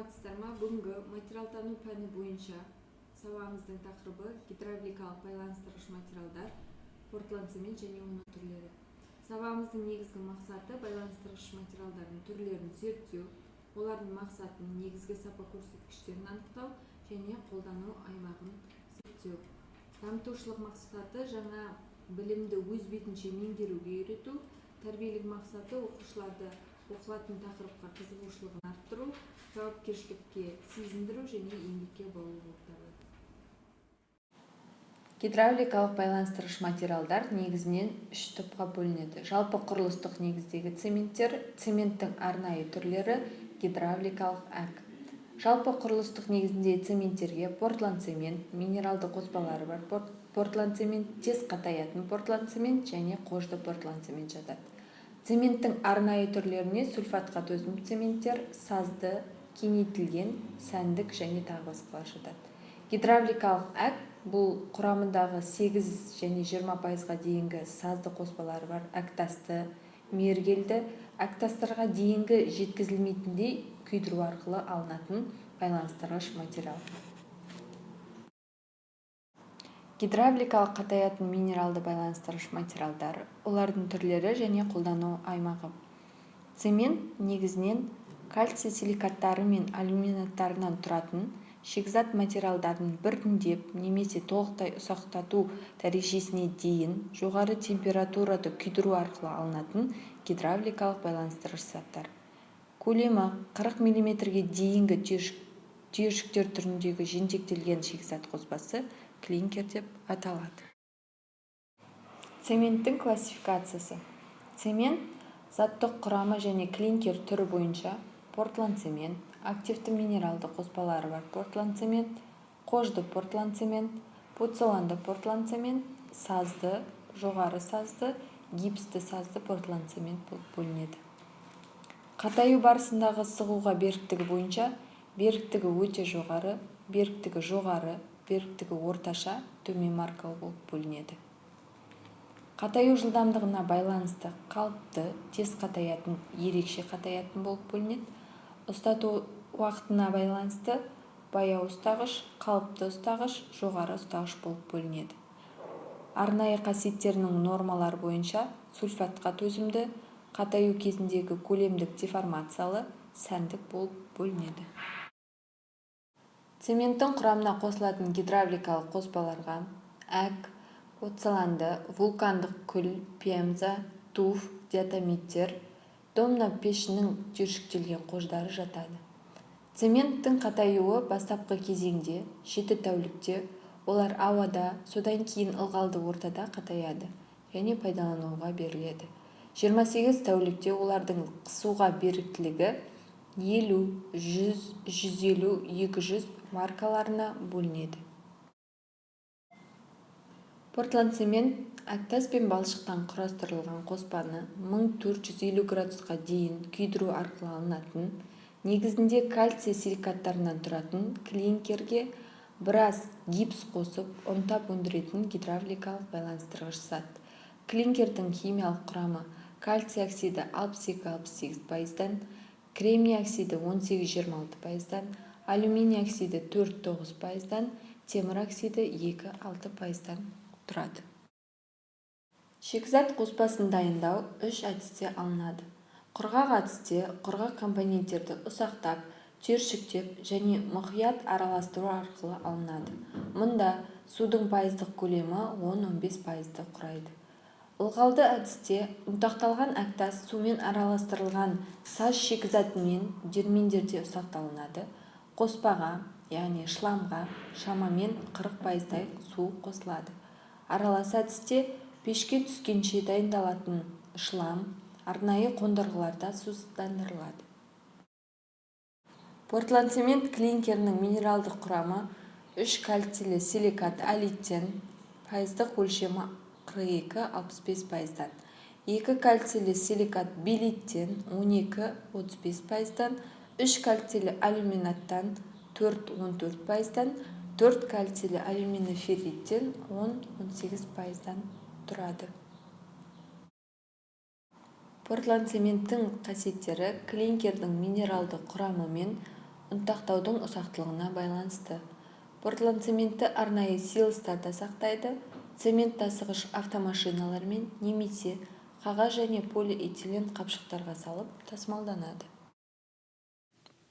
саламатсыздарма? Бүгүнкү материалтануу пәни боюнча сабагыбыздын такырыбы гидравликалык байланыштыргыч материалдар, портландцемент және онун түрлері. Сабагыбыздын негизги максаты байланыштыргыч материалдардын түрлөрүн зерттөө, олардын максатын, негизги сапа көрсөткүчтөрүн аныктоо және колдануу аймагын зерттөө. Дамытуучулук максаты жаңа билимди өз бетинче меңгерүүгө үйрөтүү, тарбиялык максаты окуучуларды окулатын такырыпка кызыгуучулугун арттыруу, жоопкерчиликке сезиндирүү және эмгекке баулуу болуп табылат. Гидравликалык байланыштыргыч материалдар негизинен 3 топко бөлүнөт. Жалпы курулустук негиздеги цементтер, цементтин арнайы түрлөрү, гидравликалык әк. Жалпы курулустук негизиндеги цементтерге портландцемент, минералдык коспалары бар портландцемент, тез катаятын портландцемент және кождо портландцемент жатат. Цементтин арнайы түрлөрүнө сульфатка төзүмдүү цементтер, сазды, кеңейтилген, сәндик және т.б. жатат. Гидравликалык әк бул курамындагы 8 және 20% дейинги сазды коспалары бар әктасты, мергелди, әктастарга дейинги жеткизилмейтиндей күйдүрүү аркылуу алынатын байланыштыргыч материал. Гидравликалык катаятын минералды байланыштыргыч материалдар, улардын түрлөрү және колдануу аймагы. Цемент негизинен кальций силикаттары мен алюминаттарынан туратын шикізат материалдарын біртіндеп немесе толықтай ұсақтату дәрежесіне дейін жоғары температурада күйдіру арқылы алынатын гидравликалық байланыстыргыч заттар. Көлемі 40 мм-ге дейінгі түйіршіктер түріндегі жентектелген шикізат қоспасы клинкер деп аталады. Цементтің классификациясы. Цемент заттық құрамы және клинкер түрі бойынша портландцемент, активті минералды қоспалары бар портландцемент, кожды портландцемент, поцеланды портландцемент, сазды, жоғары сазды, гипсті сазды портландцемент болып бөлінеді. Қатаю барысындағы сығуға беріктігі бойынша беріктігі өте жоғары, беріктігі жоғары, беріктігі орташа, төмен маркалы болып бөлінеді. Қатаю жылдамдығына байланысты қалыпты, тез қатаятын, ерекше қатаятын болып бөлінеді. Ұстату уақытына байланысты баяу ұстағыш, қалыпты ұстағыш, жоғары ұстағыш болып бөлінеді. Арнайы қасиеттерінің нормалары бойынша сульфатқа төзімді, қатаю кезіндегі көлемдік деформациялы, сәндік болып бөлінеді. Цементтің құрамына қосылатын гидравликалық қоспаларға әк, оцеланды, вулкандық күл, пемза, туф, диатомиттер, домна пешінің түйіршіктелген қождары жатады. Цементтің қатаюы бастапқы кезеңде 7 тәулікте, олар ауада, содан кейін ылғалды ортада қатаяды және пайдалануға беріледі. 28 тәулікте олардың қысуға беріктілігі 50, 100, 150, 200 маркаларына бөлінеді. Портландцемент әктас пен балшықтан құрастырылған қоспаны 1450 градусқа дейін күйдіру арқылы алынатын, негізінде кальций силикаттарынан тұратын клинкерге біраз гипс қосып, ұнтап өндіретін гидравликалық байланыстырғыш зат. Клинкердің химиялық құрамы кальций оксиді 62-68%, кремний оксиді 18-26%, алюминий оксиді 4-9%, темір оксиді 2-6%-дан тұрады. Шикізат қоспасын дайындау 3 әдісте алынады. Құрғақ әдісте құрғақ компоненттерді ұсақтап, түйіршіктеп және мұқият араластыру арқылы алынады. Мұнда судың пайыздық көлемі 10-15%-ды құрайды. Ылғалды әдісте ұнтақталған әктас сумен араластырылған саз шикізатымен дермендерде ұсақталынады. Қоспаға, яғни шламға шамамен 40%-дай су қосылады. Аралас әдісте пешке түскенше дайындалатын шлам арнайы қондырғыларда сусыздандырылады. Портландцемент клинкерінің минералдық құрамы 3 кальцийлі силикат алиттен, пайыздық өлшемі 42-65%-дан, 2 кальцийлі силикат белиттен 12-35%-дан, 3 кальцийлі алюминаттан 4-14%-дан, 4 кальцийлі алюминоферриттен 10-18%-дан тұрады. Портландцементтің қасиеттері клинкердің минералды құрамы мен ұнтақтаудың ұсақтылығына байланысты. портландцементті арнайы силостарда сақтайды, цемент тасығыш автомашиналармен немесе қағаз және полиэтилен қапшықтарға салып тасымалданады.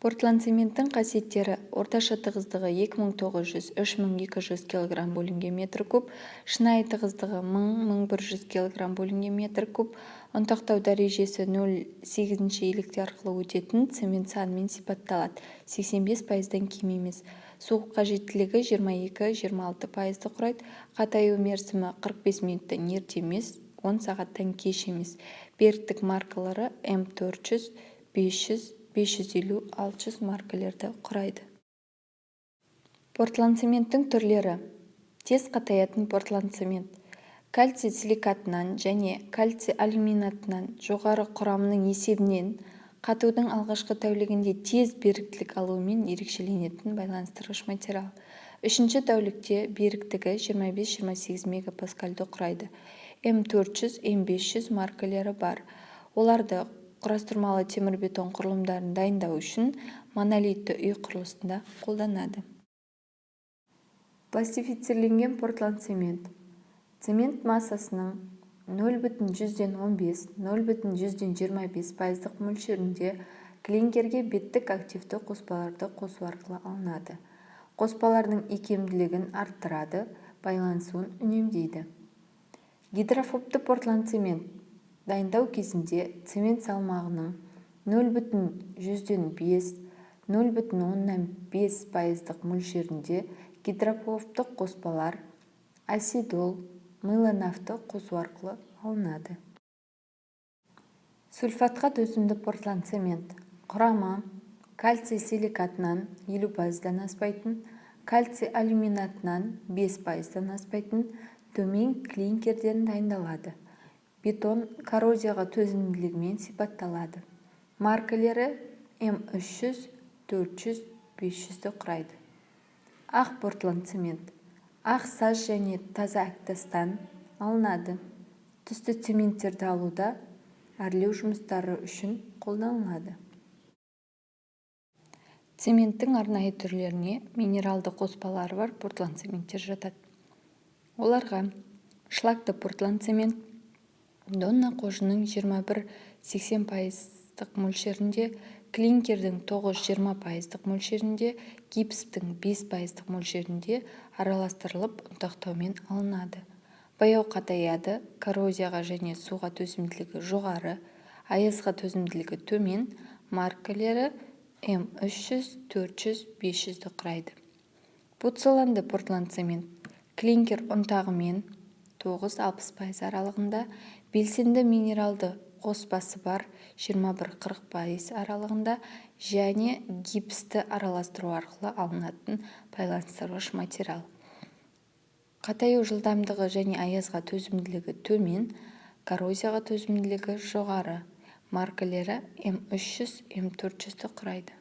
портландцементтің қасиеттері: орташа тығыздығы 2900-3200 кг бөлінген метр куб, шынайы тығыздығы 1000-1100 кг бөлінген метр куб, ұнтақтау дәрежесі 0,8 елікте арқылы өтетін цемент санымен сипатталады, 85%-дан кем емес. Су қажеттілігі 22-26%-ды құрайды, қатаю мерзімі 45 минуттан ерте емес, 10 сағаттан кеш емес. Беріктік маркалары М400, 500, 550, 600 маркалерді құрайды. портландцементтің түрлері: тез қатаятын портландцемент кальций силикатынан және кальций алюминатынан жоғары құрамының есебінен қатудың алғашқы тәулігінде тез беріктілік алуымен ерекшеленетін байланыстырғыш материал. Үшінші тәулікте беріктігі 25-28 мегапаскальды құрайды. М400, М500 маркалері бар. Оларды құрастырмалы темірбетон құрылымдарын дайындау үшін монолитті үй құрылысында қолданады. Пластифицирленген портландцемент цемент массасының 0,15-0,25% мөлшерінде клинкерге беттік активті қоспаларды қосу арқылы алынады. Қоспалардың икемділігін арттырады, байланысуын үнемдейді. Гидрофобты портландцемент дайындау кезінде цемент салмағының 0,5-0,5% мөлшерінде гидрофобты қоспалар асидол, майлонафты қосу арқылы алынады. Сульфатқа төзімді портландцемент құрамы: кальций силикатынан 50%-дан аспайтын, кальций алюминатынан 5%-дан аспайтын төмен клинкерден дайындалады. Бетон коррозияға төзімділігімен сипатталады. Маркалері М300, 400, 500-ді құрайды. Ақ портландцемент ақ саз және таза әктастан алынады. Түсті цементтерді алуда әрлеу жұмыстары үшін қолданылады. Цементтің арнайы түрлеріне минералды қоспалары бар портландцементтер жатады. Оларға шлакты портландцемент донна қожының 21-80% мөлшерінде, клинкердің 9-20% мөлшерінде, гипстің 5% мөлшерінде араластырылып ұнтақтаумен алынады. Баяу қатаяды, коррозияға және суға төзімділігі жоғары, аязға төзімділігі төмен. Маркалері М300, 400, 500-ді құрайды. Буцелланды портландцемент клинкер ұнтағымен 9-60% аралығында, белсенді минералды қоспасы бар 21-40% аралығында және гипсті араластыру арқылы алынатын байланыстырғыш материал. Қатаю жылдамдығы және аязға төзімділігі төмен, коррозияға төзімділігі жоғары. Маркалері М300, М400-ді құрайды.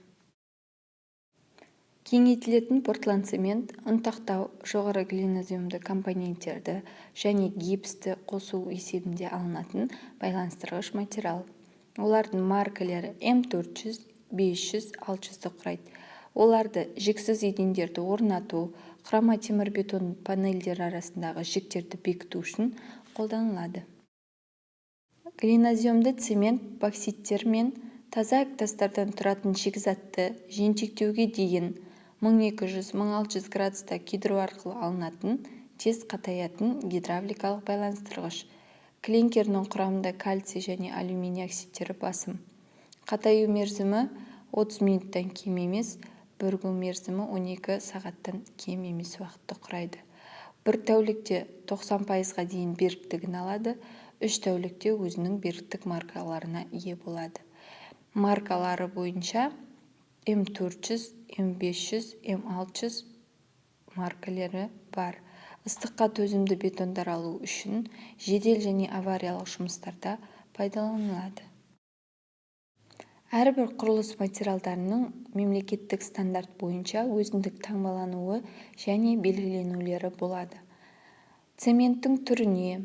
Кеңейтілетін портландцемент ұнтақтау, жоғары глиноземді компоненттерді және гипсті қосу есебінде алынатын байланыстырғыш материал. Олардың маркалері М400, 500, 600-ді құрайды. Оларды жіксіз едендерді орнату, құрама темірбетон панельдер арасындағы жіктерді бекіту үшін қолданылады. Глиноземді цемент бокситтер мен таза әктастардан тұратын шикізатты жентектеуге дейін 1200-1600 градуста күйдіру арқылы алынатын, тез қатаятын гидравликалық байланыстырғыш. Клинкерінің құрамында кальций және алюминий оксидтері басым. Қатаю мерзімі 30 минуттан кем емес, бірігу мерзімі 12 сағаттан кем емес уақытты құрайды. Бір тәулікте 90%-ға дейін беріктігін алады, 3 тәулікте өзінің беріктік маркаларына ие болады. Маркалары бойынша М400, М500, М600 маркалері бар. Ыстыққа төзімді бетондар алу үшін жедел және авариялық жұмыстарда пайдаланылады. Әрбір құрылыс материалдарының мемлекеттік стандарт бойынша өзіндік таңбалануы және белгіленулері болады. Цементтің түріне,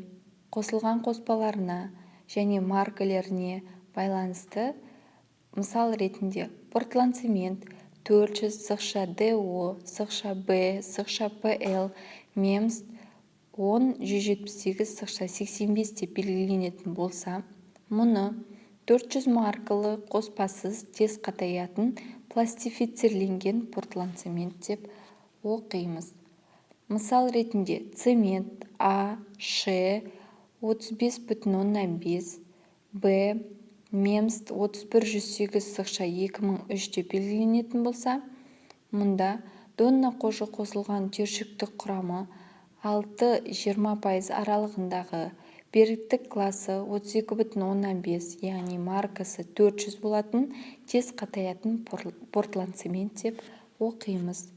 қосылған қоспаларына және маркалеріне байланысты мысал ретінде портландцемент 400 сықша ДО, сықша Б, сықша ПЛ, мемс 10 178 сықша 85 деп белгіленетін болса, мұны 400 маркалы қоспасыз тез қатаятын пластифицирленген портландцемент деп оқимыз. Мысал ретінде цемент А, Ш 35,5, Б, мемс 31,108 сықша 2003 деп белгіленетін болса, мұнда тонна қожы қосылған түйіршіктік құрамы 6-20% аралығындағы беріктік класы 32,5, яғни маркасы 400 болатын тез қатаятын портландцемент деп оқимыз.